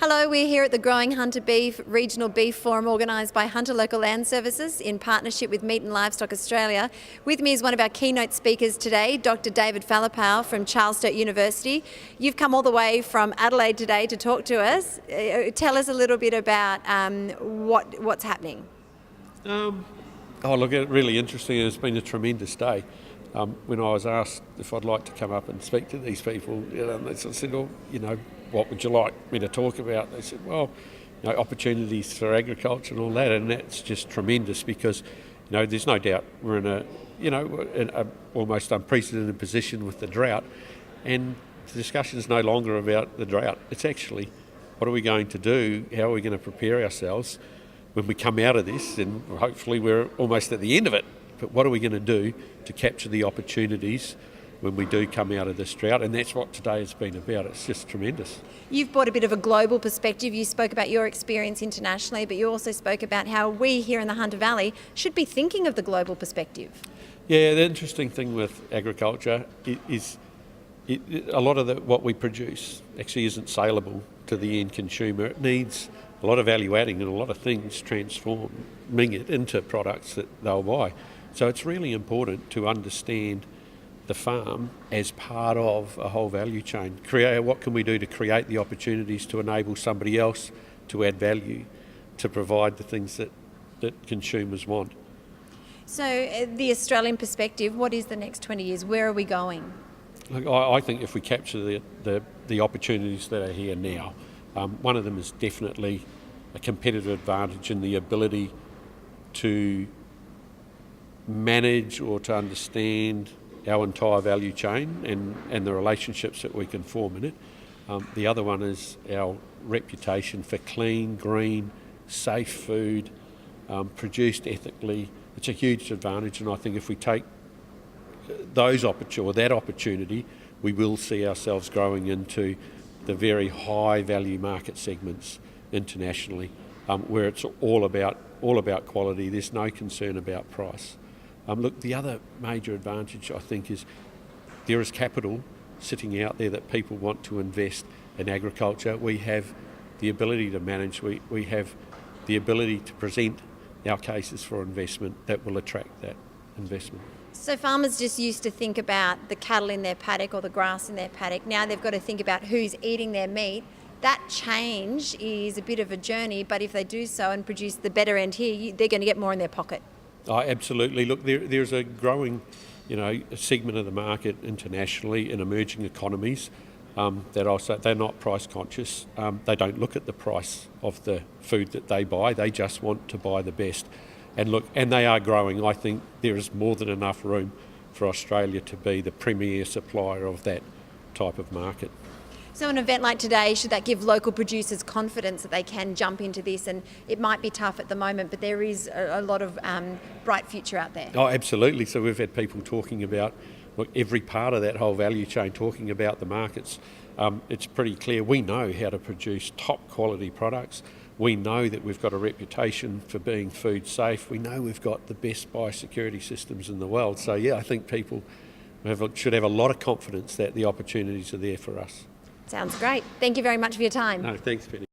Hello, we're here at the Growing Hunter Beef Regional Beef Forum organised by Hunter Local Land Services in partnership with Meat and Livestock Australia. With me is one of our keynote speakers today, Dr. David Falepau from Charles Sturt University. You've come all the way from Adelaide today to talk to us. Tell us a little bit about what's happening. Look, it's really interesting. It's been a tremendous day. When I was asked if I'd like to come up and speak to these people, they sort of said, what would you like me to talk about? They said, opportunities for agriculture and all that, and that's just tremendous because, there's no doubt we're in a almost unprecedented position with the drought, and the discussion is no longer about the drought. It's actually, what are we going to do? How are we going to prepare ourselves when we come out of this? And hopefully we're almost at the end of it. But what are we going to do to capture the opportunities when we do come out of this drought? And that's what today has been about. It's just tremendous. You've brought a bit of a global perspective. You spoke about your experience internationally, but you also spoke about how we here in the Hunter Valley should be thinking of the global perspective. Yeah, the interesting thing with agriculture is a lot of what we produce actually isn't saleable to the end consumer. It needs a lot of value adding and a lot of things transforming it into products that they'll buy. So it's really important to understand the farm as part of a whole value chain. What can we do to create the opportunities to enable somebody else to add value, to provide the things that consumers want? So the Australian perspective, what is the next 20 years? Where are we going? Look, I think if we capture the opportunities that are here now, one of them is definitely a competitive advantage in the ability to manage or to understand our entire value chain and the relationships that we can form in it. The other one is our reputation for clean, green, safe food, produced ethically. It's a huge advantage, and I think if we take that opportunity, we will see ourselves growing into the very high value market segments internationally, where it's all about quality. There's no concern about price. Look, the other major advantage, I think, is there is capital sitting out there that people want to invest in agriculture. We have the ability to manage. We have the ability to present our cases for investment that will attract that investment. So farmers just used to think about the cattle in their paddock or the grass in their paddock. Now they've got to think about who's eating their meat. That change is a bit of a journey, but if they do so and produce the better end here, they're going to get more in their pocket. Oh, absolutely. Look, there's a growing, segment of the market internationally in emerging economies that also, they're not price conscious. They don't look at the price of the food that they buy. They just want to buy the best. And they are growing. I think there is more than enough room for Australia to be the premier supplier of that type of market. So an event like today, should that give local producers confidence that they can jump into this? And it might be tough at the moment, but there is a lot of bright future out there. Oh, absolutely. So we've had people talking about every part of that whole value chain, talking about the markets. It's pretty clear we know how to produce top quality products. We know that we've got a reputation for being food safe. We know we've got the best biosecurity systems in the world. So yeah, I think people should have a lot of confidence that the opportunities are there for us. Sounds great. Thank you very much for your time. No, thanks, Penny.